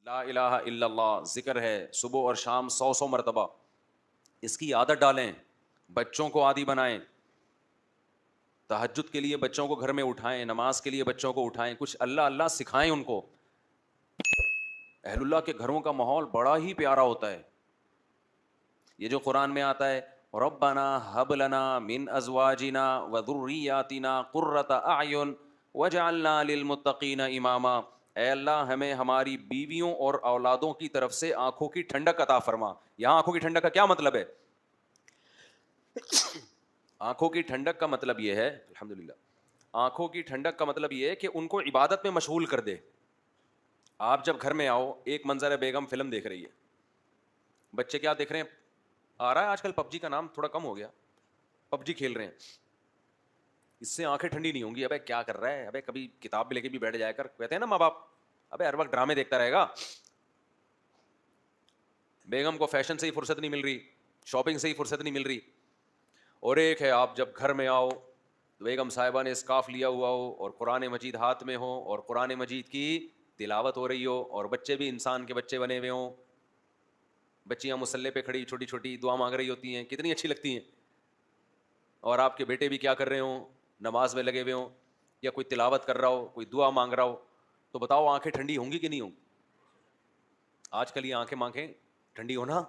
لا الہ الا اللہ ذکر ہے صبح اور شام 100 مرتبہ. اس کی عادت ڈالیں, بچوں کو عادی بنائیں. تہجد کے لیے بچوں کو گھر میں اٹھائیں, نماز کے لیے بچوں کو اٹھائیں, کچھ اللہ اللہ سکھائیں ان کو. اہل اللہ کے گھروں کا ماحول بڑا ہی پیارا ہوتا ہے. یہ جو قرآن میں آتا ہے ربنا ہب لنا من ازواجنا وذریاتنا قرۃ اعین وجعلنا للمتقین اماما, اے اللہ ہمیں ہماری بیویوں اور اولادوں کی طرف سے آنکھوں کی ٹھنڈک عطا فرما. یہاں آنکھوں کی ٹھنڈک کا کیا مطلب ہے؟ آنکھوں کی ٹھنڈک کا مطلب یہ ہے, الحمدللہ, آنکھوں کی ٹھنڈک کا مطلب یہ ہے کہ ان کو عبادت میں مشغول کر دے. آپ جب گھر میں آؤ, ایک منظر ہے, بیگم فلم دیکھ رہی ہے, بچے کیا دیکھ رہے ہیں, آ رہا ہے آج کل پب جی کا نام تھوڑا کم ہو گیا, پب جی کھیل رہے ہیں. اس سے آنکھیں ٹھنڈی نہیں ہوں گی. ابے کیا کر رہا ہے, ابے کبھی کتاب بھی لے کے بھی بیٹھ جایا کر. کہتے ہیں نا ماں باپ, ابے ہر وقت ڈرامے دیکھتا رہے گا. بیگم کو فیشن سے ہی فرصت نہیں مل رہی, شاپنگ سے ہی فرصت نہیں مل رہی. اور ایک ہے آپ جب گھر میں آؤ, بیگم صاحبہ نے اسکارف لیا ہوا ہو اور قرآن مجید ہاتھ میں ہو اور قرآن مجید کی تلاوت ہو رہی ہو, اور بچے بھی انسان کے بچے بنے ہوئے ہوں, بچیاں مصلے پہ کھڑی چھوٹی چھوٹی دعا مانگ رہی ہوتی ہیں, کتنی اچھی لگتی ہیں. اور آپ کے بیٹے بھی کیا کر رہے ہوں, نماز میں لگے ہوئے ہوں, یا کوئی تلاوت کر رہا ہو, کوئی دعا مانگ رہا ہو, تو بتاؤ آنکھیں ٹھنڈی ہوں گی کہ نہیں ہوں؟ آج کل یہ آنکھیں مانکھیں ٹھنڈی ہونا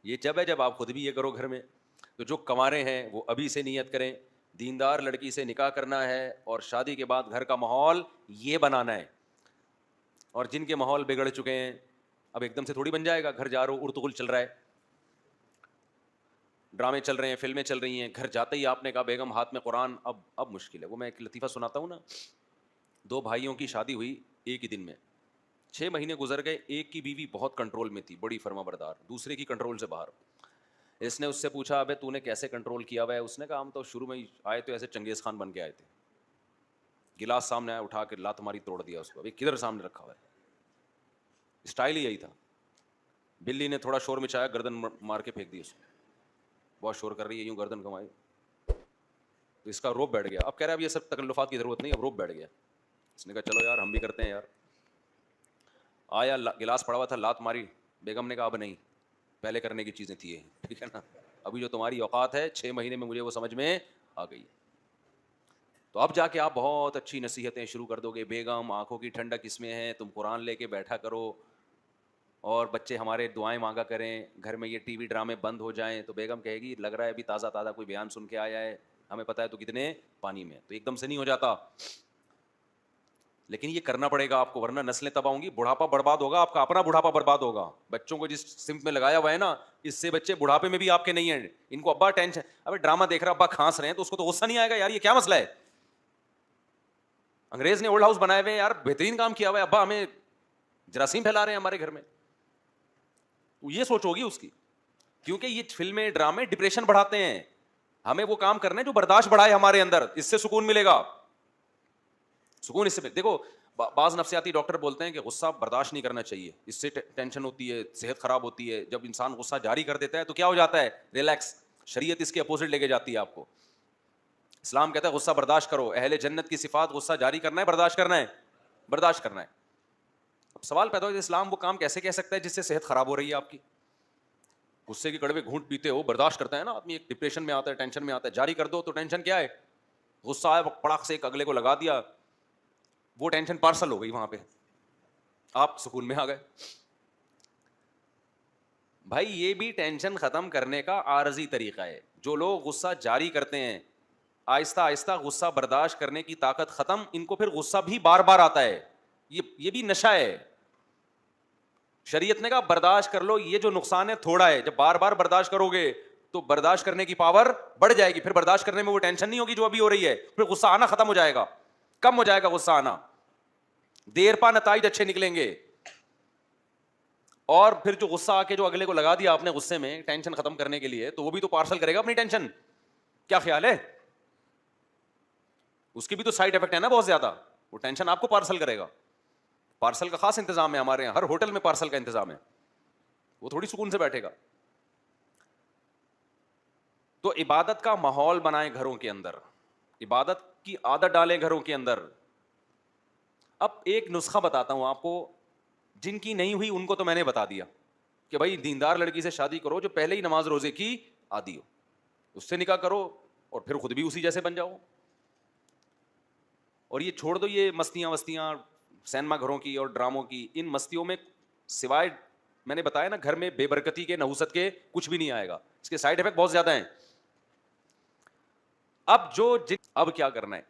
یہ جب ہے جب آپ خود بھی یہ کرو گھر میں. تو جو کنوارے ہیں وہ ابھی سے نیت کریں, دیندار لڑکی سے نکاح کرنا ہے اور شادی کے بعد گھر کا ماحول یہ بنانا ہے. اور جن کے ماحول بگڑ چکے ہیں, اب ایک دم سے تھوڑی بن جائے گا. گھر جا رہے ہو, ارطغرل چل رہا ہے, ڈرامے چل رہے ہیں, فلمیں چل رہی ہیں, گھر جاتے ہی آپ نے کہا بیگم ہاتھ میں قرآن, اب مشکل ہے. وہ میں ایک لطیفہ سناتا ہوں نا, 2 بھائیوں کی شادی ہوئی ایک ہی دن میں, 6 مہینے گزر گئے. ایک کی بیوی بہت کنٹرول میں تھی, بڑی فرما بردار, دوسرے کی کنٹرول سے باہر. اس نے اس سے پوچھا ابے تو نے کیسے کنٹرول کیا ہوا ہے؟ اس نے کہا ہم تو شروع میں آئے تو ایسے چنگیز خان بن کے آئے تھے. گلاس سامنے آیا, اٹھا کے لات ماری, توڑ دیا اس کو. ابھی کدھر سامنے رکھا ہوا ہے, اسٹائل ہی یہی تھا. بلی نے تھوڑا شور مچایا, گردن مار کے پھینک دی اس کو. بہت شور کر رہی ہے, یوں گردن کمائی, تو اس کا روب بیٹھ گیا. اب کہہ رہا ہے اب یہ سب تکلفات کی ضرورت نہیں, اب روب بیٹھ گیا. اس نے کہا چلو یار ہم بھی کرتے ہیں یار. آیا گلاس پڑا ہوا تھا, لات ماری. بیگم نے کہا اب نہیں, پہلے کرنے کی چیزیں تھی, ٹھیک ہے نا, ابھی جو تمہاری اوقات ہے 6 مہینے میں مجھے وہ سمجھ میں آ گئی. تو اب جا کے آپ بہت اچھی نصیحتیں شروع کر دو گے, بیگم آنکھوں کی ٹھنڈک اس میں ہے, تم قرآن لے کے بیٹھا کرو, اور بچے ہمارے دعائیں مانگا کریں, گھر میں یہ ٹی وی ڈرامے بند ہو جائیں. تو بیگم کہے گی لگ رہا ہے ابھی تازہ تازہ کوئی بیان سن کے آیا ہے, ہمیں پتہ ہے تو کتنے پانی میں. تو ایک دم سے نہیں ہو جاتا, لیکن یہ کرنا پڑے گا آپ کو, ورنہ نسلیں تباہ ہوں گی, بڑھاپا برباد ہوگا, آپ کا اپنا بڑھاپا برباد ہوگا. بچوں کو جس سمت میں لگایا ہوا ہے نا, اس سے بچے بڑھاپے میں بھی آپ کے نہیں ہیں. ان کو ابا ٹینشن, ابے ڈرامہ دیکھ رہا, ابا کھانس رہے ہیں, تو اس کو تو غصہ نہیں آئے گا یار یہ کیا مسئلہ ہے. انگریز نے اولڈ ہاؤس بنائے ہوئے ہیں یار, بہترین کام کیا ہوا ہے, ابا ہمیں جراثیم پھیلا رہے ہیں ہمارے گھر میں. یہ سوچ ہوگی اس کی, کیونکہ یہ فلمیں ڈرامے ڈپریشن بڑھاتے ہیں. ہمیں وہ کام کرنا ہے جو برداشت بڑھائے ہمارے اندر, اس سے سکون ملے گا. سکون اس سے دیکھو, بعض نفسیاتی ڈاکٹر بولتے ہیں کہ غصہ برداشت نہیں کرنا چاہیے, اس سے ٹینشن ہوتی ہے, صحت خراب ہوتی ہے. جب انسان غصہ جاری کر دیتا ہے تو کیا ہو جاتا ہے, ریلیکس. شریعت اس کے اپوزٹ لے کے جاتی ہے آپ کو. اسلام کہتا ہے غصہ برداشت کرو, اہل جنت کی صفات غصہ جاری کرنا ہے, برداشت کرنا ہے, برداشت کرنا ہے. اب سوال پیدا ہو, اسلام وہ کام کیسے کہہ سکتا ہے جس سے صحت خراب ہو رہی ہے آپ کی؟ غصے کے کڑوے گھونٹ پیتے ہو, برداشت کرتا ہے نا آدمی, ایک ڈپریشن میں آتا ہے, ٹینشن میں آتا ہے, جاری کر دو تو ٹینشن کیا ہے, غصہ آیا پڑاخ سے ایک اگلے کو لگا دیا, وہ ٹینشن پارسل ہو گئی, وہاں پہ آپ سکون میں آ گئے. بھائی یہ بھی ٹینشن ختم کرنے کا عارضی طریقہ ہے. جو لوگ غصہ جاری کرتے ہیں, آہستہ آہستہ غصہ برداشت کرنے کی طاقت ختم, ان کو پھر غصہ بھی بار بار آتا ہے. یہ بھی نشہ ہے. شریعت نے کہا برداشت کر لو, یہ جو نقصان ہے تھوڑا ہے, جب بار بار برداشت کرو گے تو برداشت کرنے کی پاور بڑھ جائے گی, پھر برداشت کرنے میں وہ ٹینشن نہیں ہوگی جو ابھی ہو رہی ہے, پھر غصہ آنا ختم ہو جائے گا, کم ہو جائے گا غصہ آنا, دیر پا نتائج اچھے نکلیں گے. اور پھر جو غصہ آ کے جو اگلے کو لگا دیا آپ نے غصے میں ٹینشن ختم کرنے کے لیے, تو وہ بھی تو پارسل کرے گا اپنی ٹینشن. کیا خیال ہے, اس کی بھی تو سائڈ افیکٹ ہے نا بہت زیادہ, وہ ٹینشن آپ کو پارسل کرے گا. پارسل کا خاص انتظام ہے ہمارے یہاں, ہر ہوٹل میں پارسل کا انتظام ہے, وہ تھوڑی سکون سے بیٹھے گا. تو عبادت کا ماحول بنائیں گھروں کے اندر, عبادت کی عادت ڈالیں گھروں کے اندر. اب ایک نسخہ بتاتا ہوں آپ کو, جن کی نہیں ہوئی ان کو تو میں نے بتا دیا کہ بھائی دیندار لڑکی سے شادی کرو جو پہلے ہی نماز روزے کی عادی ہو, اس سے نکاح کرو اور پھر خود بھی اسی جیسے بن جاؤ. اور یہ چھوڑ دو یہ مستیاں وستیاں سینما گھروں کی اور ڈراموں کی, ان مستیوں میں سوائے میں نے بتایا نا گھر میں بے برکتی کے نحوست کے کچھ بھی نہیں آئے گا, اس کے سائڈ افیکٹ بہت زیادہ ہیں. اب کیا کرنا ہے,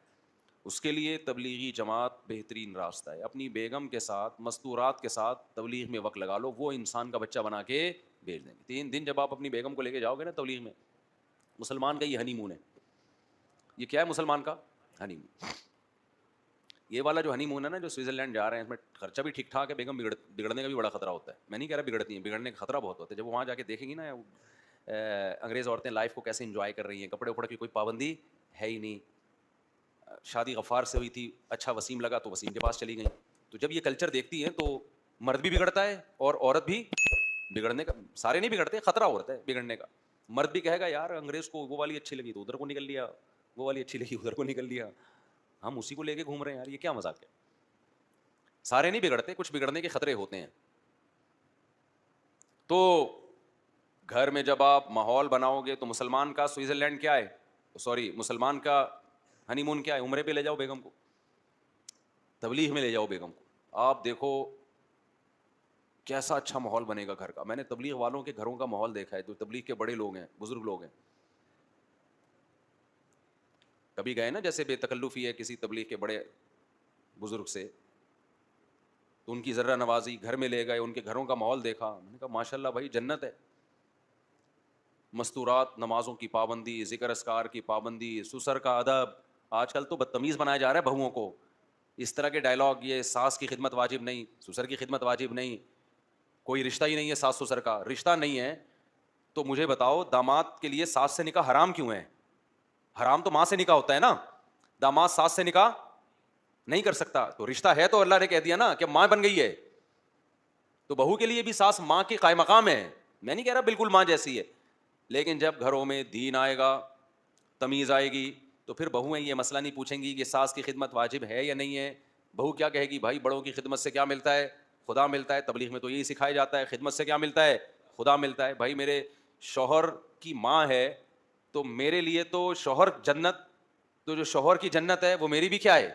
اس کے لیے تبلیغی جماعت بہترین راستہ ہے. اپنی بیگم کے ساتھ مستورات کے ساتھ تبلیغ میں وقت لگا لو, وہ انسان کا بچہ بنا کے بھیج دیں گے. 3 دن جب آپ اپنی بیگم کو لے کے جاؤ گے نا تبلیغ میں, مسلمان کا یہ ہنی مون ہے. یہ کیا ہے مسلمان کا ہنی مون؟ یہ والا جو ہنی مون ہے نا جو سوئٹزرلینڈ جا رہے ہیں, اس میں خرچہ بھی ٹھیک ٹھاک ہے, بیگم بگڑنے کا بھی بڑا خطرہ ہوتا ہے. میں نہیں کہہ رہا بگڑتی ہیں, بگڑنے کا خطرہ بہت ہوتا ہے. جب وہ وہاں جا کے دیکھیں گی نا انگریز عورتیں لائف کو کیسے انجوائے کر رہی ہیں, کپڑے وپڑے کی کوئی پابندی ہے ہی نہیں, شادی غفار سے ہوئی تھی, اچھا وسیم لگا تو وسیم کے پاس چلی گئیں. تو جب یہ کلچر دیکھتی ہیں تو مرد بھی بگڑتا ہے اور عورت بھی بگڑنے کا, سارے نہیں بگڑتے, خطرہ ہوتا ہے بگڑنے کا. مرد بھی کہے گا یار انگریز کو وہ والی اچھی لگی تو ادھر کو نکل لیا, وہ والی اچھی لگی ادھر کو نکل لیا, ہم اسی کو لے کے گھوم رہے ہیں یار, یہ کیا مذاق ہے. سارے نہیں بگڑتے, کچھ بگڑنے کے خطرے ہوتے ہیں. تو گھر میں جب آپ ماحول بناؤ گے تو مسلمان کا سوئٹزرلینڈ کیا ہے, سوری مسلمان کا ہنی مون کیا ہے, عمرے پہ لے جاؤ بیگم کو, تبلیغ میں لے جاؤ بیگم کو, آپ دیکھو کیسا اچھا ماحول بنے گا گھر کا. میں نے تبلیغ والوں کے گھروں کا ماحول دیکھا ہے, جو تبلیغ کے بڑے لوگ ہیں, بزرگ لوگ ہیں. کبھی گئے نا جیسے بے تکلفی ہے کسی تبلیغ کے بڑے بزرگ سے, تو ان کی ذرہ نوازی, گھر میں لے گئے, ان کے گھروں کا ماحول دیکھا, میں نے کہا ماشاء اللہ بھائی جنت ہے. مستورات, نمازوں کی پابندی, ذکر اذکار کی پابندی, سسر کا ادب. آج کل تو بدتمیز بنایا جا رہا ہے بہوؤں کو, اس طرح کے ڈائلاگ, یہ ساس کی خدمت واجب نہیں, سسر کی خدمت واجب نہیں, کوئی رشتہ ہی نہیں ہے ساس سسر کا. رشتہ نہیں ہے تو مجھے بتاؤ داماد کے لیے ساس سے نکاح حرام کیوں ہے؟ حرام تو ماں سے نکاح ہوتا ہے نا, داماد ساس سے نکاح نہیں کر سکتا. تو رشتہ ہے تو اللہ نے کہہ دیا نا کہ ماں بن گئی ہے, تو بہو کے لیے بھی ساس ماں کی قائم مقام ہے. میں نہیں کہہ رہا بالکل ماں جیسی ہے, لیکن جب گھروں میں دین آئے گا, تمیز آئے گی, تو پھر بہویں یہ مسئلہ نہیں پوچھیں گی کہ ساس کی خدمت واجب ہے یا نہیں ہے. بہو کیا کہے گی, بھائی بڑوں کی خدمت سے کیا ملتا ہے, خدا ملتا ہے. تبلیغ میں تو یہی سکھایا جاتا ہے, خدمت سے کیا ملتا ہے, خدا ملتا ہے. بھائی میرے شوہر کی ماں ہے تو میرے لیے تو شوہر جنت, تو جو شوہر کی جنت ہے وہ میری بھی کیا ہے,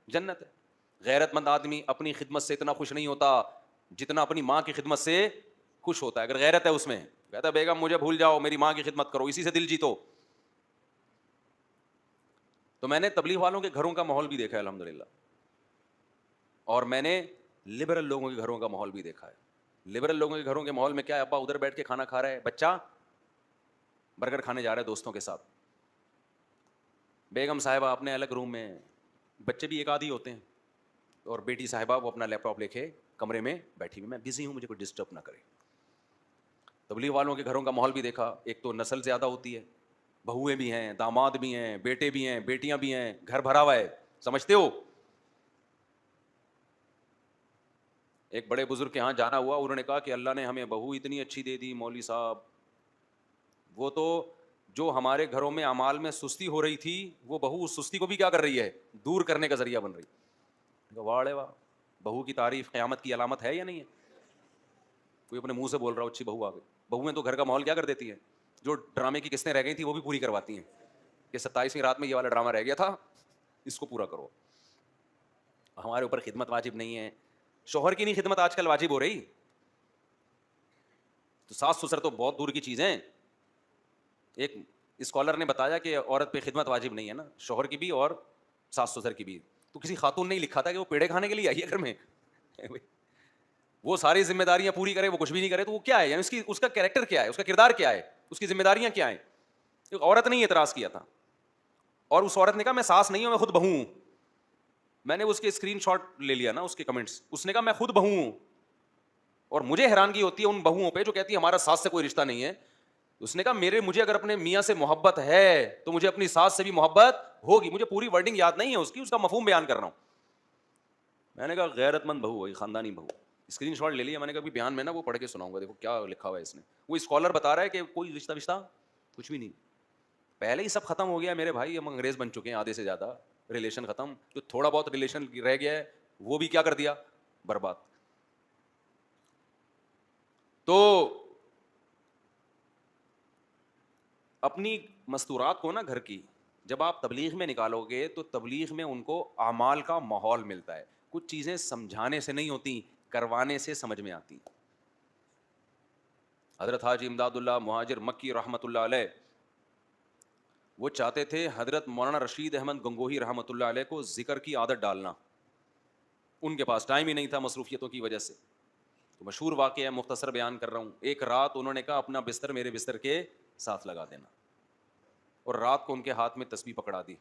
جنت ہے. غیرت مند آدمی اپنی خدمت سے اتنا خوش نہیں ہوتا جتنا اپنی ماں کی خدمت سے خوش ہوتا ہے. اگر غیرت ہے اس میں, کہتا ہے بیگم مجھے بھول جاؤ, میری ماں کی خدمت کرو, اسی سے دل جیتو. تو میں نے تبلیغ والوں کے گھروں کا ماحول بھی دیکھا ہے الحمدللہ, اور میں نے لبرل لوگوں کے گھروں کا ماحول بھی دیکھا ہے. لبرل لوگوں کے گھروں کے ماحول میں کیا ہے, ابا ادھر بیٹھ کے کھانا کھا رہا ہے, بچہ برگر کھانے جا رہا ہے دوستوں کے ساتھ, بیگم صاحبہ اپنے الگ روم میں, بچے بھی ایک آدھی ہوتے ہیں, اور بیٹی صاحبہ وہ اپنا لیپ ٹاپ لے کے کمرے میں بیٹھی ہوئی, میں بزی ہوں مجھے کوئی ڈسٹرب نہ کرے. تبلیغ والوں کے گھروں کا ماحول بھی دیکھا. ایک تو نسل زیادہ ہوتی ہے, بہویں بھی ہیں, داماد بھی ہیں, بیٹے بھی ہیں, بیٹیاں بھی ہیں, گھر بھرا ہوا ہے, سمجھتے ہو. ایک بڑے بزرگ کے ہاں جانا ہوا, انہوں نے کہا کہ اللہ نے ہمیں بہو اتنی اچھی دے دی مولوی صاحب, وہ تو جو ہمارے گھروں میں اعمال میں سستی ہو رہی تھی وہ بہو اس سستی کو بھی کیا کر رہی ہے, دور کرنے کا ذریعہ بن رہی. واہ واہ, بہو کی تعریف قیامت کی علامت ہے یا نہیں ہے؟ کوئی اپنے منہ سے بول رہا ہو اچھی بہو آ گئی. بہویں تو گھر کا ماحول کیا کر دیتی ہیں, جو ڈرامے کی قسطیں رہ گئی تھیں وہ بھی پوری کرواتی ہیں کہ 27ویں رات میں یہ والا ڈرامہ رہ گیا تھا, اس کو پورا کرو. ہمارے اوپر خدمت واجب نہیں ہے, شوہر کی نہیں خدمت آج کل واجب ہو رہی, تو ساس سسر تو بہت دور کی چیز ہیں. ایک اسکالر نے بتایا کہ عورت پہ خدمت واجب نہیں ہے نا, شوہر کی بھی اور ساس سسر کی بھی. تو کسی خاتون نے ہی لکھا تھا کہ وہ پیڑے کھانے کے لیے آئی ہے گھر میں, وہ ساری ذمہ داریاں پوری کرے, وہ کچھ بھی نہیں کرے, تو وہ کیا ہے, یعنی اس کا کیریکٹر کیا ہے, اس کا کردار کیا ہے, اس کی ذمہ داریاں کیا ہیں. ایک عورت نے اعتراض کیا تھا, اور اس عورت نے کہا میں ساس نہیں ہوں, میں خود بہو ہوں. میں نے اس کے اسکرین شاٹ لے لیا نا, اس کے کمنٹس, اس نے کہا میں خود بہو ہوں. اور مجھے حیرانگی ہوتی ہے ان بہوؤں پہ جو کہتی ہے ہمارا ساس سے کوئی رشتہ نہیں ہے. اس نے کہا مجھے اگر اپنے میاں سے محبت ہے تو مجھے اپنی ساس سے بھی محبت ہوگی. مجھے پوری ورڈنگ یاد نہیں ہے اس کی, اس کا مفہوم بیان کر رہا ہوں. میں نے کہا غیرت مند بہو ہے, خاندانی بہو. اسکرین شاٹ لے لیا, میں نے کہا بیان میں نا وہ پڑھ کے سناؤں گا, دیکھو کیا لکھا ہوا ہے اس نے. وہ اسکالر بتا رہا ہے کہ کوئی رشتہ کچھ بھی نہیں, پہلے ہی سب ختم ہو گیا میرے بھائی, ہم انگریز بن چکے ہیں آدھے سے زیادہ, ریلیشن ختم. جو تھوڑا بہت ریلیشن رہ گیا ہے وہ بھی کیا کر دیا, برباد. تو اپنی مستورات کو نا گھر کی جب آپ تبلیغ میں نکالو گے تو تبلیغ میں ان کو اعمال کا ماحول ملتا ہے. کچھ چیزیں سمجھانے سے نہیں ہوتی, کروانے سے سمجھ میں آتی. حضرت حاجی امداد اللہ مہاجر مکی رحمۃ اللہ علیہ وہ چاہتے تھے حضرت مولانا رشید احمد گنگوہی رحمۃ اللہ علیہ کو ذکر کی عادت ڈالنا. ان کے پاس ٹائم ہی نہیں تھا مصروفیتوں کی وجہ سے. تو مشہور واقعہ ہے, مختصر بیان کر رہا ہوں. ایک رات انہوں نے کہا اپنا بستر میرے بستر کے ساتھ لگا دینا, اور رات کو ان کے ہاتھ میں تسبیح پکڑا دی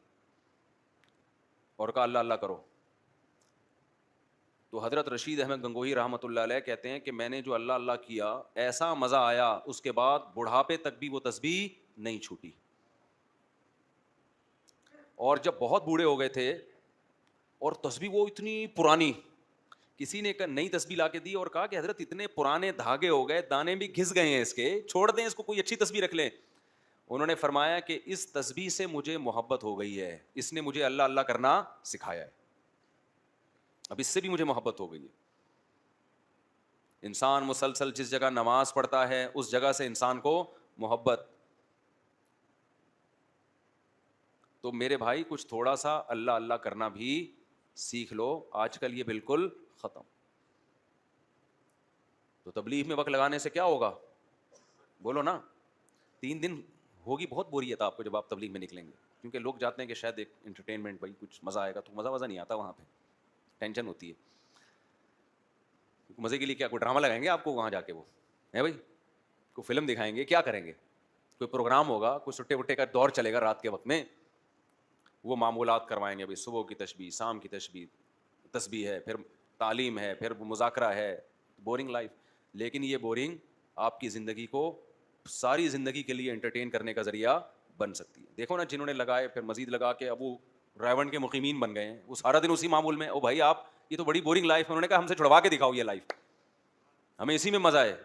اور کہا اللہ اللہ کرو. تو حضرت رشید احمد گنگوہی رحمۃ اللہ علیہ کہتے ہیں کہ میں نے جو اللہ اللہ کیا ایسا مزہ آیا, اس کے بعد بڑھاپے تک بھی وہ تسبیح نہیں چھوٹی. اور جب بہت بوڑھے ہو گئے تھے اور تسبیح وہ اتنی پرانی, کسی نے نئی تسبیح لا کے دی اور کہا کہ حضرت اتنے پرانے دھاگے ہو گئے, دانے بھی گھس گئے ہیں اس کے, چھوڑ دیں اس کو, کوئی اچھی تسبیح رکھ لیں. انہوں نے فرمایا کہ اس تسبیح سے مجھے محبت ہو گئی ہے, اس نے مجھے اللہ اللہ کرنا سکھایا ہے, اب اس سے بھی مجھے محبت ہو گئی ہے. انسان مسلسل جس جگہ نماز پڑھتا ہے اس جگہ سے انسان کو محبت. تو میرے بھائی کچھ تھوڑا سا اللہ اللہ کرنا بھی سیکھ لو, آج کل یہ بالکل ختم. تو تبلیغ میں وقت لگانے سے کیا ہوگا, بولو نا. 3 دن ہوگی بہت بوریت آپ کو جب آپ تبلیغ میں نکلیں گے, کیونکہ لوگ جاتے ہیں کہ شاید ایک انٹرٹینمنٹ, بھائی کچھ مزہ آئے گا, تو مزہ نہیں آتا وہاں پہ, ٹینشن ہوتی ہے. مزے کے لیے کیا کوئی ڈرامہ لگائیں گے آپ کو وہاں جا کے, وہ ہے بھائی کوئی فلم دکھائیں گے, کیا کریں گے, کوئی پروگرام ہوگا, کوئی سٹے وٹے کا دور چلے گا رات کے وقت میں, وہ معمولات کروائیں گے, بھائی صبح کی تسبیح, شام کی تسبیح ہے, پھر تعلیم ہے, پھر مذاکرہ ہے, بورنگ لائف. لیکن یہ بورنگ آپ کی زندگی کو ساری زندگی کے لیے انٹرٹین کرنے کا ذریعہ بن سکتی ہے. دیکھو نا جنہوں نے لگائے پھر مزید لگا کے ابو ریونڈ کے مقیمین بن گئے ہیں, وہ سارا دن اسی معمول میں. او بھائی آپ یہ تو بڑی بورنگ لائف ہے. انہوں نے کہا ہم سے چھڑوا کے دکھاؤ یہ لائف, ہمیں اسی میں مزہ ہے.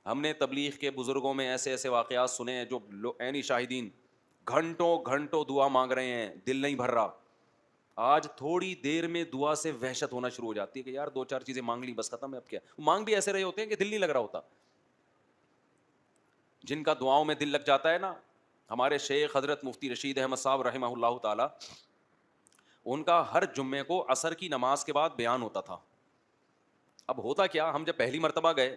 ہم نے تبلیغ کے بزرگوں میں ایسے ایسے واقعات سنے ہیں جو عینی شاہدین گھنٹوں گھنٹوں دعا مانگ رہے ہیں, دل نہیں بھر رہا. آج تھوڑی دیر میں دعا سے وحشت ہونا شروع ہو جاتی ہے کہ یار 2-4 چیزیں مانگ لی بس ختم ہے, اب کیا. مانگ بھی ایسے رہے ہوتے ہیں کہ دل نہیں لگ رہا ہوتا. جن کا دعاؤں میں دل لگ جاتا ہے نا, ہمارے شیخ حضرت مفتی رشید احمد صاحب رحمہ اللہ تعالی, ان کا ہر جمعے کو عصر کی نماز کے بعد بیان ہوتا تھا. اب ہوتا کیا, ہم جب پہلی مرتبہ گئے,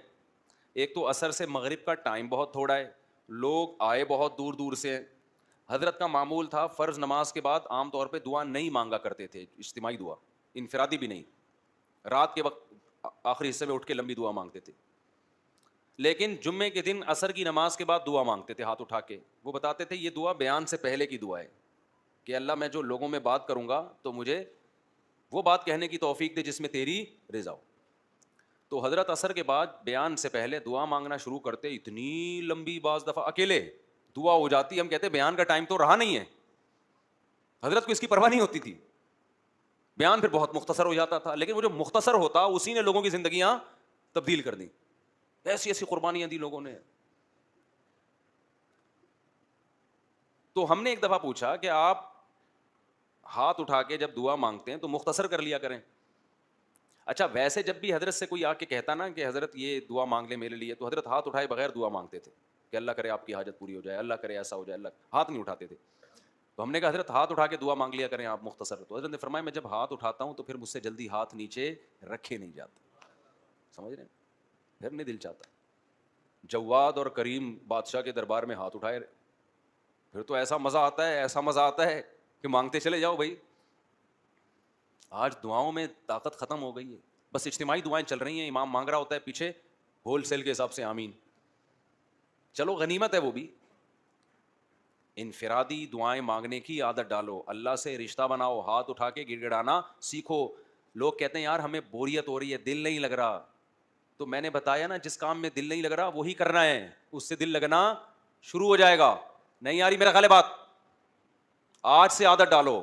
ایک تو عصر سے مغرب کا ٹائم بہت تھوڑا ہے, لوگ آئے بہت دور دور سے. حضرت کا معمول تھا فرض نماز کے بعد عام طور پہ دعا نہیں مانگا کرتے تھے, اجتماعی دعا, انفرادی بھی نہیں. رات کے وقت آخری حصے میں اٹھ کے لمبی دعا مانگتے تھے. لیکن جمعے کے دن عصر کی نماز کے بعد دعا مانگتے تھے ہاتھ اٹھا کے. وہ بتاتے تھے یہ دعا بیان سے پہلے کی دعا ہے کہ اللہ میں جو لوگوں میں بات کروں گا تو مجھے وہ بات کہنے کی توفیق دے جس میں تیری رضا ہو. تو حضرت عصر کے بعد بیان سے پہلے دعا مانگنا شروع کرتے, اتنی لمبی, بعض دفعہ اکیلے دعا ہو جاتی, ہم کہتے بیان کا ٹائم تو رہا نہیں ہے. حضرت کو اس کی پرواہ نہیں ہوتی تھی, بیان پھر بہت مختصر ہو جاتا تھا, لیکن وہ جو مختصر ہوتا اسی نے لوگوں کی زندگیاں تبدیل کر دیں. ایسی ایسی قربانیاں دی لوگوں نے. تو ہم نے ایک دفعہ پوچھا کہ آپ ہاتھ اٹھا کے جب دعا مانگتے ہیں تو مختصر کر لیا کریں. اچھا ویسے جب بھی حضرت سے کوئی آ کے کہتا نا کہ حضرت یہ دعا مانگ لیں میرے لیے, تو حضرت ہاتھ اٹھائے بغیر دعا مانگتے تھے کہ اللہ کرے آپ کی حاجت پوری ہو جائے, اللہ کرے ایسا ہو جائے, اللہ, ہاتھ نہیں اٹھاتے تھے. تو ہم نے کہا حضرت ہاتھ اٹھا کے دعا مانگ لیا کریں آپ مختصر. تو حضرت نے فرمایا میں جب ہاتھ اٹھاتا ہوں تو پھر مجھ سے جلدی ہاتھ نیچے رکھے نہیں جاتے, سمجھ رہے ہیں, پھر نہیں دل چاہتا. جواد اور کریم بادشاہ کے دربار میں ہاتھ اٹھائے, پھر تو ایسا مزہ آتا ہے, ایسا مزہ آتا ہے کہ مانگتے چلے جاؤ بھائی. آج دعاؤں میں طاقت ختم ہو گئی ہے, بس اجتماعی دعائیں چل رہی ہیں, امام مانگ رہا ہوتا ہے پیچھے ہول سیل کے حساب سے آمین. چلو غنیمت ہے وہ بھی. انفرادی دعائیں مانگنے کی عادت ڈالو, اللہ سے رشتہ بناؤ, ہاتھ اٹھا کے گڑ گڑانا سیکھو. لوگ کہتے ہیں یار ہمیں بوریت ہو رہی ہے, دل نہیں لگ رہا. تو میں نے بتایا نا جس کام میں دل نہیں لگ رہا وہی کرنا ہے, اس سے دل لگنا شروع ہو جائے گا. نہیں آ رہی میرا خیال ہے بات, آج سے عادت ڈالو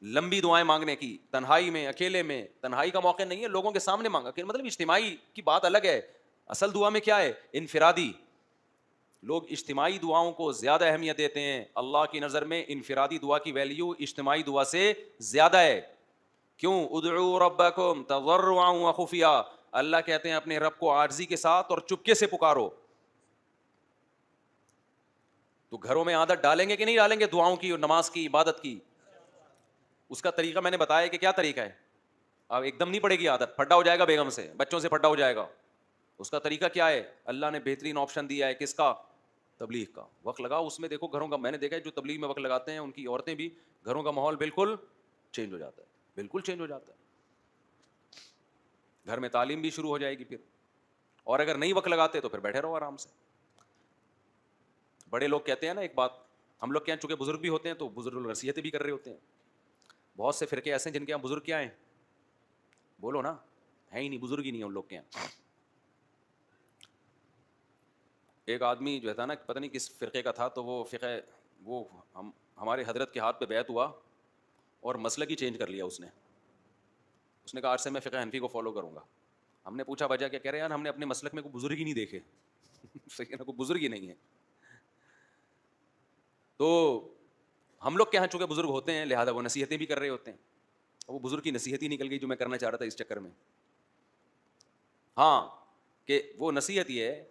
لمبی دعائیں مانگنے کی, تنہائی میں, اکیلے میں. تنہائی کا موقع نہیں ہے, لوگوں کے سامنے مانگا کہ مطلب اجتماعی کی بات الگ ہے. اصل دعا میں کیا ہے, انفرادی. لوگ اجتماعی دعاؤں کو زیادہ اہمیت دیتے ہیں, اللہ کی نظر میں انفرادی دعا کی ویلیو اجتماعی دعا سے زیادہ ہے. کیوں, ادعوا ربکم تضرعا وخفیا, اللہ کہتے ہیں اپنے رب کو عاجزی کے ساتھ اور چپکے سے پکارو. تو گھروں میں عادت ڈالیں گے کہ نہیں ڈالیں گے دعاؤں کی اور نماز کی, عبادت کی؟ اس کا طریقہ میں نے بتایا کہ کیا طریقہ ہے. اب ایک دم نہیں پڑے گی عادت, پھڈا ہو جائے گا بیگم سے, بچوں سے پھڈا ہو جائے گا. اس کا طریقہ کیا ہے؟ اللہ نے بہترین آپشن دیا ہے, کس کا؟ تبلیغ کا. وقت لگاؤ اس میں, دیکھو گھروں کا, میں نے دیکھا ہے جو تبلیغ میں وقت لگاتے ہیں ان کی عورتیں بھی, گھروں کا ماحول بالکل چینج ہو جاتا ہے, بالکل چینج ہو جاتا ہے. گھر میں تعلیم بھی شروع ہو جائے گی پھر. اور اگر نہیں وقت لگاتے تو پھر بیٹھے رہو آرام سے. بڑے لوگ کہتے ہیں نا ایک بات, ہم لوگ کے یہاں چونکہ بزرگ بھی ہوتے ہیں تو بزرگ لوگ نصیحتیں بھی کر رہے ہوتے ہیں. بہت سے فرقے ایسے ہیں جن کے یہاں بزرگ کیا ہیں, بولو نا, ہے ہی نہیں, بزرگ ہی نہیں ہے ان لوگ کے یہاں. ایک آدمی جو تھا نا, پتہ نہیں کس فرقے کا تھا, تو وہ فقہ وہ ہمارے حضرت کے ہاتھ پہ بیعت ہوا اور مسلک ہی چینج کر لیا اس نے کہا آج سے میں فقہ حنفی کو فالو کروں گا. ہم نے پوچھا وجہ کیا؟ کہہ رہے یار ہم نے اپنے مسلک میں کوئی بزرگ ہی نہیں دیکھے. صحیح نا, کوئی بزرگ ہی نہیں ہے. تو ہم لوگ کے یہاں چونکہ بزرگ ہوتے ہیں لہٰذا وہ نصیحتیں بھی کر رہے ہوتے ہیں. وہ بزرگ کی نصیحت ہی نکل گئی جو میں کرنا چاہ رہا تھا اس چکر میں. ہاں, کہ وہ نصیحت یہ ہے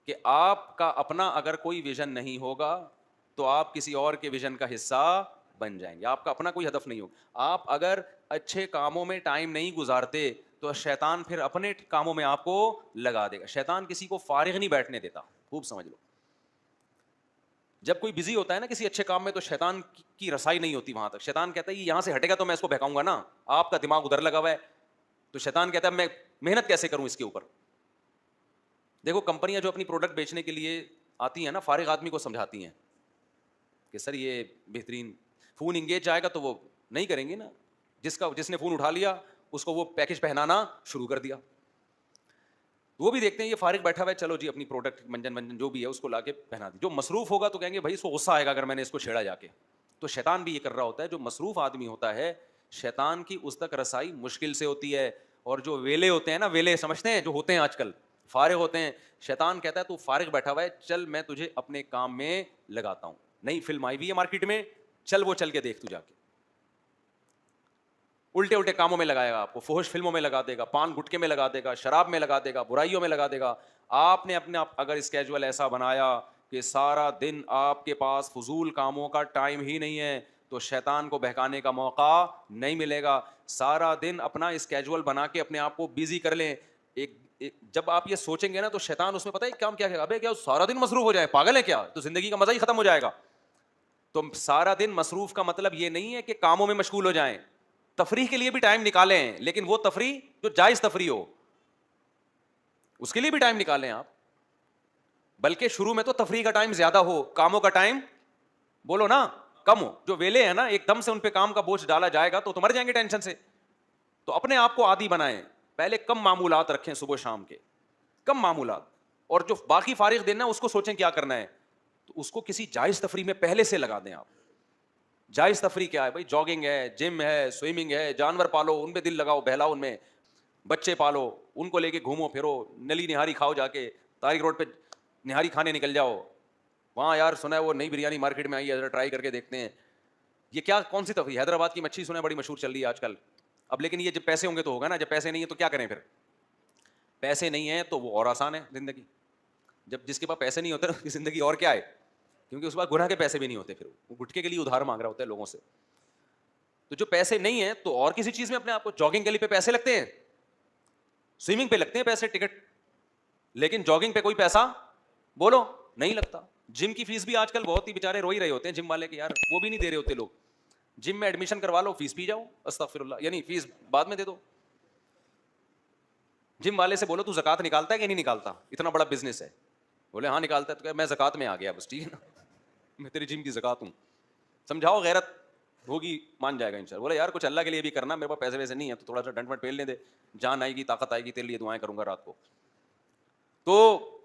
کہ آپ کا اپنا اگر کوئی ویژن نہیں ہوگا تو آپ کسی اور کے ویژن کا حصہ بن جائیں گے. آپ کا اپنا کوئی ہدف نہیں ہوگا. آپ اگر اچھے کاموں میں ٹائم نہیں گزارتے تو شیطان پھر اپنے کاموں میں آپ کو لگا دے گا. شیطان کسی کو فارغ نہیں بیٹھنے دیتا, خوب سمجھ لو. جب کوئی بزی ہوتا ہے نا کسی اچھے کام میں تو شیطان کی رسائی نہیں ہوتی وہاں تک. شیطان کہتا ہے یہ یہاں سے ہٹے گا تو میں اس کو بہکاؤں گا نا, آپ کا دماغ ادھر لگا ہوا ہے. تو شیطان کہتا ہے میں محنت کیسے کروں اس کے اوپر. دیکھو کمپنیاں جو اپنی پروڈکٹ بیچنے کے لیے آتی ہیں نا, فارغ آدمی کو سمجھاتی ہیں کہ سر یہ بہترین فون انگیج جائے گا, تو وہ نہیں کریں گے نا. جس نے فون اٹھا لیا اس کو وہ پیکج پہنانا شروع کر دیا. وہ بھی دیکھتے ہیں یہ فارغ بیٹھا ہوا ہے, چلو جی اپنی پروڈکٹ منجن جو بھی ہے اس کو لا کے پہنا دی. جو مصروف ہوگا تو کہیں گے بھائی اس کو غصہ آئے گا اگر میں نے اس کو چھیڑا جا کے. تو شیطان بھی یہ کر رہا ہوتا ہے. جو مصروف آدمی ہوتا ہے شیطان کی اس تک رسائی مشکل سے ہوتی ہے. اور جو ویلے ہوتے ہیں نا, ویلے سمجھتے ہیں جو ہوتے ہیں آج کل, فارغ ہوتے ہیں, شیطان کہتا ہے تو فارغ بیٹھا ہوا ہے, چل میں تجھے اپنے کام میں لگاتا ہوں. نئی فلم آئی ہوئی ہے مارکیٹ میں, چل وہ چل کے دیکھ تو جا کے. الٹے الٹے کاموں میں لگائے گا آپ کو, فحش فلموں میں لگا دے گا, پان گٹکے میں لگا دے گا, شراب میں لگا دے گا, برائیوں میں لگا دے گا. آپ نے اپنے اگر اسکیجول ایسا بنایا کہ سارا دن آپ کے پاس فضول کاموں کا ٹائم ہی نہیں ہے تو شیطان کو بہکانے کا موقع نہیں ملے گا. سارا دن اپنا اسکیجول بنا کے اپنے آپ کو بیزی کر لیں. جب آپ یہ سوچیں گے نا تو شیطان اس میں پتہ ہے کام کیا ہے, ابے کیا سارا دن مصروف ہو جائے, پاگل ہے کیا, تو زندگی کا مزہ ہی ختم ہو جائے گا. تو سارا دن مصروف کا مطلب یہ نہیں ہے کہ کاموں میں مشغول ہو جائیں, تفریح کے لیے بھی ٹائم نکالیں, لیکن وہ تفریح جو جائز تفریح ہو اس کے لیے بھی ٹائم نکالیں آپ. بلکہ شروع میں تو تفریح کا ٹائم زیادہ ہو, کاموں کا ٹائم بولو نا کم ہو. جو ویلے ہیں نا ایک دم سے ان پہ کام کا بوجھ ڈالا جائے گا تو مر جائیں گے ٹینشن سے. تو اپنے آپ کو عادی بنائیں, پہلے کم معمولات رکھیں, صبح شام کے کم معمولات, اور جو باقی فارغ دن ہے اس کو سوچیں کیا کرنا ہے, تو اس کو کسی جائز تفریح میں پہلے سے لگا دیں آپ. جائز تفریح کیا ہے بھائی؟ جاگنگ ہے, جم ہے, سوئمنگ ہے, جانور پالو ان پہ دل لگاؤ, بہلاؤ ان میں, بچے پالو ان کو لے کے گھومو پھرو, نلی نہاری کھاؤ, جا کے طارق روڈ پہ نہاری کھانے نکل جاؤ. وہاں یار سنا ہے وہ نئی بریانی مارکیٹ میں آئی ہے, ذرا ٹرائی کر کے دیکھتے ہیں. یہ کیا کون سی تفریح؟ حیدرآباد کی مچھی سنا ہے بڑی مشہور چل رہی ہے آج کل. اب لیکن یہ جب پیسے ہوں گے تو ہوگا نا, جب پیسے نہیں ہے تو کیا کریں پھر؟ پیسے نہیں ہیں تو وہ اور آسان ہے زندگی. جب جس کے پاس پیسے نہیں ہوتے اس کی زندگی اور کیا ہے, کیونکہ اس کے پاس گناہ کے پیسے بھی نہیں ہوتے, پھر وہ گٹکے کے لیے ادھار مانگ رہا ہوتا ہے لوگوں سے. تو جو پیسے نہیں ہیں تو اور کسی چیز میں اپنے آپ کو, جاگنگ کے لیے پہ پیسے لگتے ہیں, سوئمنگ پہ لگتے ہیں پیسے, ٹکٹ, لیکن جاگنگ پہ کوئی پیسہ بولو نہیں لگتا. جم کی فیس بھی آج کل بہت ہی بیچارے رو ہی رہے ہوتے ہیں جم والے کہ یار وہ بھی نہیں دے رہے ہوتے لوگ. جم میں ایڈمیشن کروا لو, فیس پی جاؤ, استغفر اللہ, یعنی فیس بعد میں دے دو. جم والے سے بولو تو زکات نکالتا ہے کہ نہیں نکالتا, اتنا بڑا بزنس ہے. بولے ہاں نکالتا ہے, تو کہ میں زکات میں آ گیا بس, ٹھیک ہے نا, میں تیری جم کی زکات ہوں. سمجھاؤ, غیرت ہوگی, مان جائے گا انشاءاللہ. بولے یار کچھ اللہ کے لیے بھی کرنا, میرے پاس پیسے ویسے نہیں ہے تو تھوڑا سا ڈنٹ وٹ پھیلنے دے, جان آئے گی, طاقت آئے گی, تیرے لیے دعائیں کروں گا رات کو. تو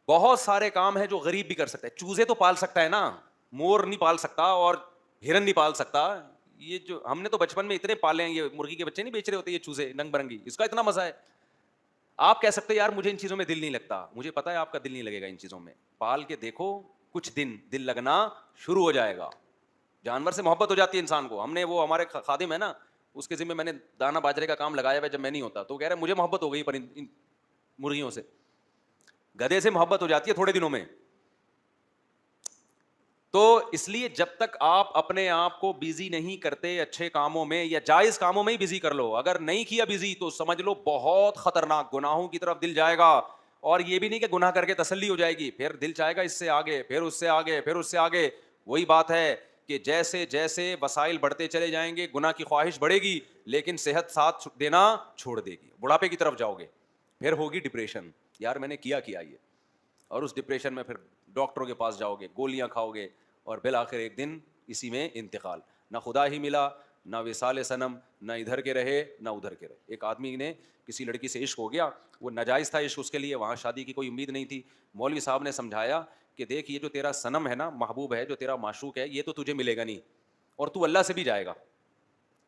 بہت سارے کام ہیں جو غریب بھی کر سکتا ہے. چوزے تو پال سکتا ہے نا, مور نہیں پال سکتا اور ہرن نہیں پال سکتا. یہ جو ہم نے تو بچپن میں اتنے پالے ہیں, یہ مرغی کے بچے نہیں بیچ رہے ہوتے یہ چوزے رنگ برنگی, اس کا اتنا مزہ ہے. آپ کہہ سکتے یار مجھے ان چیزوں میں دل نہیں لگتا, مجھے پتا ہے آپ کا دل نہیں لگے گا ان چیزوں میں, پال کے دیکھو کچھ دن دل لگنا شروع ہو جائے گا. جانور سے محبت ہو جاتی ہے انسان کو. ہم نے وہ ہمارے خادم ہے نا, اس کے ذمہ میں نے دانا باجرے کا کام لگایا ہوا جب میں نہیں ہوتا. تو وہ کہہ رہا ہے مجھے محبت ہو گئی پر ان مرغیوں سے. گدھے سے محبت ہو جاتی ہے تھوڑے دنوں میں. تو اس لیے جب تک آپ اپنے آپ کو بزی نہیں کرتے اچھے کاموں میں یا جائز کاموں میں ہی بزی کر لو. اگر نہیں کیا بزی تو سمجھ لو بہت خطرناک گناہوں کی طرف دل جائے گا. اور یہ بھی نہیں کہ گناہ کر کے تسلی ہو جائے گی, پھر دل چاہے گا اس سے آگے, پھر اس سے آگے, پھر اس سے آگے. وہی بات ہے کہ جیسے جیسے وسائل بڑھتے چلے جائیں گے گناہ کی خواہش بڑھے گی, لیکن صحت ساتھ دینا چھوڑ دے گی. بڑھاپے کی طرف جاؤ گے, پھر ہوگی ڈپریشن, یار میں نے کیا یہ. اور اس ڈپریشن میں پھر ڈاکٹروں کے پاس جاؤ گے, گولیاں کھاؤ گے, اور بالآخر ایک دن اسی میں انتقال. نہ خدا ہی ملا, نہ وصال صنم, نہ ادھر کے رہے نہ ادھر کے رہے. ایک آدمی نے کسی لڑکی سے عشق ہو گیا, وہ ناجائز تھا عشق اس کے لیے, وہاں شادی کی کوئی امید نہیں تھی. مولوی صاحب نے سمجھایا کہ دیکھ یہ جو تیرا صنم ہے نا, محبوب ہے, جو تیرا معشوق ہے, یہ تو تجھے ملے گا نہیں, اور تو اللہ سے بھی جائے گا,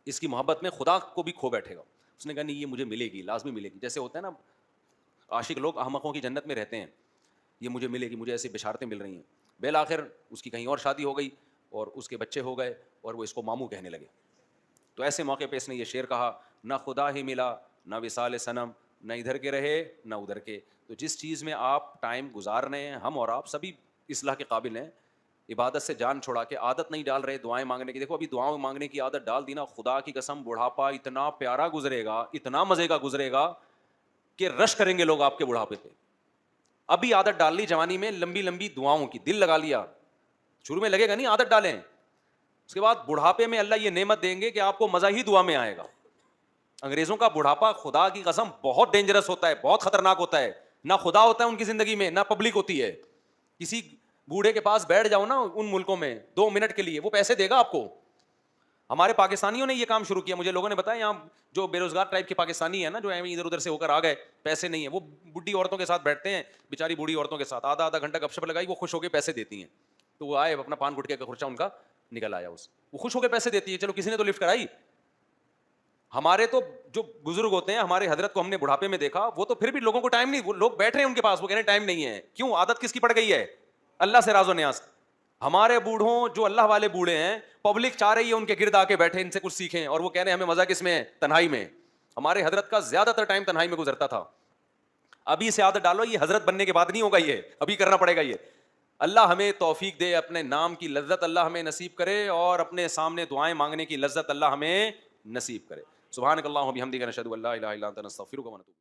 اس کی محبت میں خدا کو بھی کھو بیٹھے گا. اس نے کہا نہیں یہ مجھے ملے گی, لازمی ملے گی. جیسے ہوتا ہے نا عاشق لوگ احمقوں کی جنت میں رہتے ہیں, یہ مجھے ملے گی, مجھے ایسی بشارتیں مل رہی ہیں. بالآخر اس کی کہیں اور شادی ہو گئی اور اس کے بچے ہو گئے اور وہ اس کو ماموں کہنے لگے. تو ایسے موقع پہ اس نے یہ شعر کہا, نہ خدا ہی ملا نہ وصال صنم, نہ ادھر کے رہے نہ ادھر کے. تو جس چیز میں آپ ٹائم گزار رہے ہیں, ہم اور آپ سبھی اصلاح کے قابل ہیں. عبادت سے جان چھوڑا کے عادت نہیں ڈال رہے دعائیں مانگنے کی. دیکھو ابھی دعاؤں مانگنے کی عادت ڈال دی نا, خدا کی قسم بڑھاپا اتنا پیارا گزرے گا, اتنا مزے کا گزرے گا کہ رش کریں گے لوگ آپ کے بڑھاپے پہ. ابھی عادت ڈال لی جوانی میں لمبی لمبی دعاؤں کی, دل لگا لیا, شروع میں لگے گا نہیں, عادت ڈالیں, اس کے بعد بڑھاپے میں اللہ یہ نعمت دیں گے کہ آپ کو مزہ ہی دعا میں آئے گا. انگریزوں کا بڑھاپا خدا کی قسم بہت ڈینجرس ہوتا ہے, بہت خطرناک ہوتا ہے. نہ خدا ہوتا ہے ان کی زندگی میں, نہ پبلک ہوتی ہے. کسی بوڑھے کے پاس بیٹھ جاؤ نا ان ملکوں میں 2 منٹ کے لیے, وہ پیسے دے گا آپ کو. ہمارے پاکستانیوں نے یہ کام شروع کیا, مجھے لوگوں نے بتایا یہاں جو بے روزگار ٹائپ کے پاکستانی ہیں نا, جو ادھر ادھر سے ہو کر آ گئے, پیسے نہیں ہیں, وہ بڈھی عورتوں کے ساتھ بیٹھتے ہیں, بیچاری بوڑھی عورتوں کے ساتھ آدھا گھنٹہ گپ شپ لگائی, وہ خوش ہو کے پیسے دیتی ہیں. تو وہ آئے اپنا پان گٹکے کا خرچہ ان کا نکل آیا, وہ خوش ہو کے پیسے دیتی ہے, چلو کسی نے تو لفٹ کرائی. ہمارے تو جو بزرگ ہوتے ہیں, ہمارے حضرت کو ہم نے بڑھاپے میں دیکھا, وہ تو پھر بھی لوگوں کو ٹائم نہیں, وہ لوگ بیٹھ رہے ہیں ان کے پاس, وہ کہہ رہے ہیں ٹائم نہیں ہے. کیوں؟ عادت کس کی پڑ گئی ہے؟ اللہ سے راز و نیاز. ہمارے بوڑھوں جو اللہ والے بوڑھے ہیں, پبلک چاہ رہی ہے ان کے گرد آ کے بیٹھے, ان سے کچھ سیکھیں, اور وہ کہہ رہے ہیں ہمیں مزہ کس میں ہے؟ تنہائی میں. ہمارے حضرت کا زیادہ تر ٹائم تنہائی میں گزرتا تھا. ابھی سے عادت ڈالو, یہ حضرت بننے کے بعد نہیں ہوگا, یہ ابھی کرنا پڑے گا. یہ اللہ ہمیں توفیق دے, اپنے نام کی لذت اللہ ہمیں نصیب کرے, اور اپنے سامنے دعائیں مانگنے کی لذت اللہ ہمیں نصیب کرے. سبحانک اللہم و بحمدک, نشہد ان لا الہ الا انت, نستغفرک و نتوب.